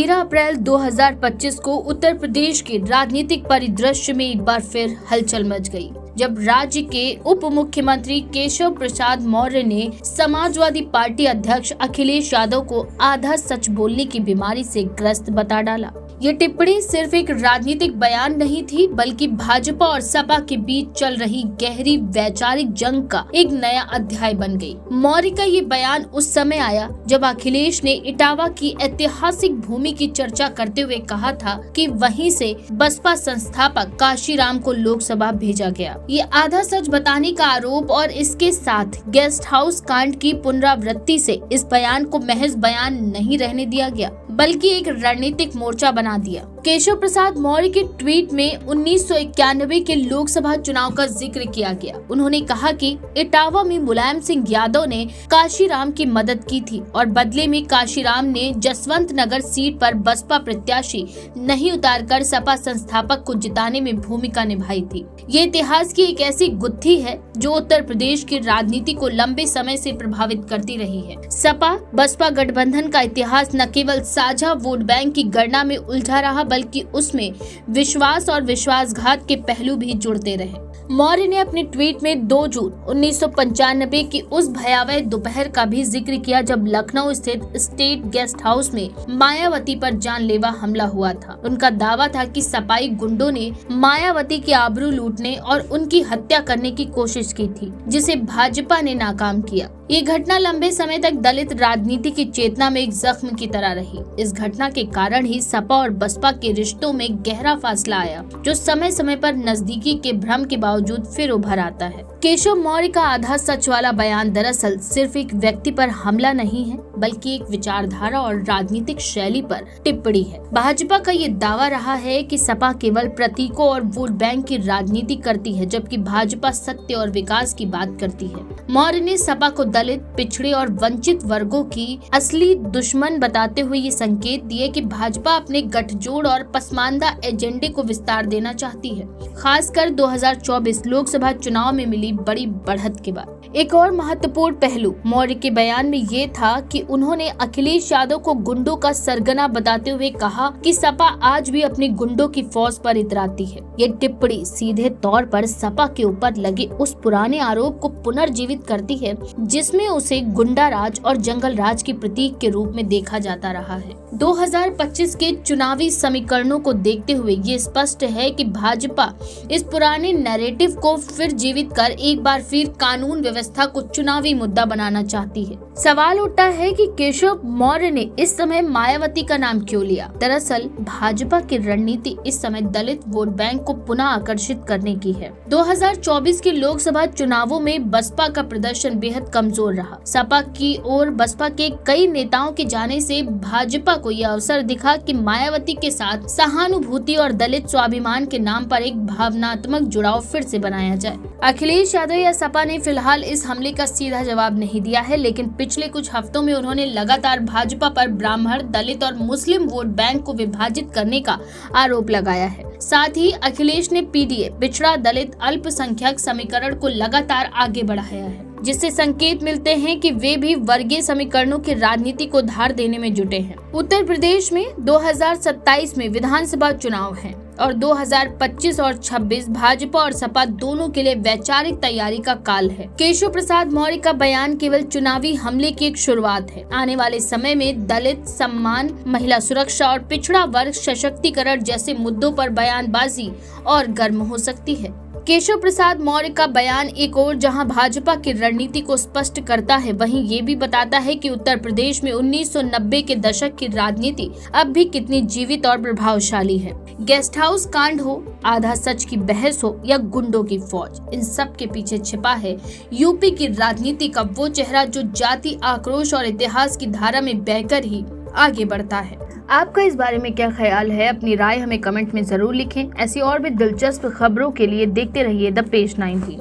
13 अप्रैल 2025 को उत्तर प्रदेश के राजनीतिक परिदृश्य में एक बार फिर हलचल मच गई, जब राज्य के उप मुख्यमंत्री केशव प्रसाद मौर्य ने समाजवादी पार्टी अध्यक्ष अखिलेश यादव को आधा सच बोलने की बीमारी से ग्रस्त बता डाला। ये टिप्पणी सिर्फ एक राजनीतिक बयान नहीं थी, बल्कि भाजपा और सपा के बीच चल रही गहरी वैचारिक जंग का एक नया अध्याय बन गई। मौर्य का ये बयान उस समय आया जब अखिलेश ने इटावा की ऐतिहासिक भूमि की चर्चा करते हुए कहा था कि वहीं से बसपा संस्थापक काशीराम को लोकसभा भेजा गया। ये आधा सच बताने का आरोप और इसके साथ गेस्ट हाउस कांड की पुनरावृत्ति से इस बयान को महज बयान नहीं रहने दिया गया, बल्कि एक रणनीतिक मोर्चा बना दिया। केशव प्रसाद मौर्य के ट्वीट में 1991 के लोकसभा चुनाव का जिक्र किया गया। उन्होंने कहा कि इटावा में मुलायम सिंह यादव ने काशीराम की मदद की थी और बदले में काशीराम ने जसवंत नगर सीट पर बसपा प्रत्याशी नहीं उतारकर सपा संस्थापक को जिताने में भूमिका निभाई थी। ये इतिहास की एक ऐसी गुत्थी है जो उत्तर प्रदेश की राजनीति को लंबे समय से प्रभावित करती रही है। सपा बसपा गठबंधन का इतिहास न केवल साझा वोट बैंक की गणना में उलझा रहा, बल्कि उसमें विश्वास और विश्वासघात के पहलू भी जुड़ते रहे। मौर्य ने अपने ट्वीट में 2 जून 1995 की उस भयावह दोपहर का भी जिक्र किया जब लखनऊ स्थित स्टेट गेस्ट हाउस में मायावती पर जानलेवा हमला हुआ था। उनका दावा था कि सपाई गुंडों ने मायावती की आबरू लूटने और उनकी हत्या करने की कोशिश की थी, जिसे भाजपा ने नाकाम किया। ये घटना लंबे समय तक दलित राजनीति की चेतना में एक जख्म की तरह रही। इस घटना के कारण ही सपा और बसपा के रिश्तों में गहरा फासला आया, जो समय समय पर नजदीकी के भ्रम के बावजूद फिर उभर आता है। केशव मौर्य का आधा सच वाला बयान दरअसल सिर्फ एक व्यक्ति पर हमला नहीं है, बल्कि एक विचारधारा और राजनीतिक शैली पर टिप्पणी है। भाजपा का ये दावा रहा है कि सपा केवल प्रतीकों और वोट बैंक की राजनीति करती है, जबकि भाजपा सत्य और विकास की बात करती है। मौर्य ने सपा को दलित, पिछड़े और वंचित वर्गों की असली दुश्मन बताते हुए ये संकेत दिए कि भाजपा अपने गठजोड़ और पसमानदा एजेंडे को विस्तार देना चाहती है, खासकर 2024 लोकसभा चुनाव में मिली बड़ी बढ़त के बाद। एक और महत्वपूर्ण पहलू मौर्य के बयान में ये था कि उन्होंने अखिलेश यादव को गुंडों का सरगना बताते हुए कहा कि सपा आज भी अपनी गुंडों की फौज पर इतराती है। ये टिप्पणी सीधे तौर पर सपा के ऊपर लगे उस पुराने आरोप को पुनर्जीवित करती है, जिसमें उसे गुंडा राज और जंगल राज के प्रतीक के रूप में देखा जाता रहा है। 2025 के चुनावी समीकरणों को देखते हुए ये स्पष्ट है कि भाजपा इस पुराने नैरेटिव को फिर जीवित कर एक बार फिर कानून व्यवस्था को चुनावी मुद्दा बनाना चाहती है। सवाल उठता है कि केशव मौर्य ने इस समय मायावती का नाम क्यों लिया? दरअसल भाजपा की रणनीति इस समय दलित वोट बैंक को पुनः आकर्षित करने की है। 2024 के लोकसभा चुनावों में बसपा का प्रदर्शन बेहद कमजोर रहा। सपा की ओर बसपा के कई नेताओं के जाने से भाजपा को यह अवसर दिखा कि मायावती के साथ सहानुभूति और दलित स्वाभिमान के नाम पर एक भावनात्मक जुड़ाव फिर से बनाया जाए। अखिलेश यादव या सपा ने फिलहाल इस हमले का सीधा जवाब नहीं दिया है, लेकिन पिछले कुछ हफ्तों में उन्होंने लगातार भाजपा पर ब्राह्मण, दलित और मुस्लिम वोट बैंक को विभाजित करने का आरोप लगाया है। साथ ही अखिलेश ने पीडीए, पिछड़ा, दलित, अल्पसंख्यक समीकरण को लगातार आगे बढ़ाया है, जिससे संकेत मिलते हैं कि वे भी वर्गीय समीकरणों की राजनीति को धार देने में जुटे हैं। उत्तर प्रदेश में 2027 में विधानसभा चुनाव हैं और 2025 और 26 भाजपा और सपा दोनों के लिए वैचारिक तैयारी का काल है। केशव प्रसाद मौर्य का बयान केवल चुनावी हमले की एक शुरुआत है। आने वाले समय में दलित सम्मान, महिला सुरक्षा और पिछड़ा वर्ग सशक्तिकरण जैसे मुद्दों पर बयानबाजी और गर्म हो सकती है। केशव प्रसाद मौर्य का बयान एक और जहां भाजपा की रणनीति को स्पष्ट करता है, वहीं ये भी बताता है कि उत्तर प्रदेश में 1990 के दशक की राजनीति अब भी कितनी जीवित और प्रभावशाली है। गेस्ट हाउस कांड हो, आधा सच की बहस हो या गुंडों की फौज, इन सब के पीछे छिपा है यूपी की राजनीति का वो चेहरा जो जाति, आक्रोश और इतिहास की धारा में बहकर ही आगे बढ़ता है। आपका इस बारे में क्या ख्याल है? अपनी राय हमें कमेंट में जरूर लिखें। ऐसी और भी दिलचस्प खबरों के लिए देखते रहिए द पेज 19।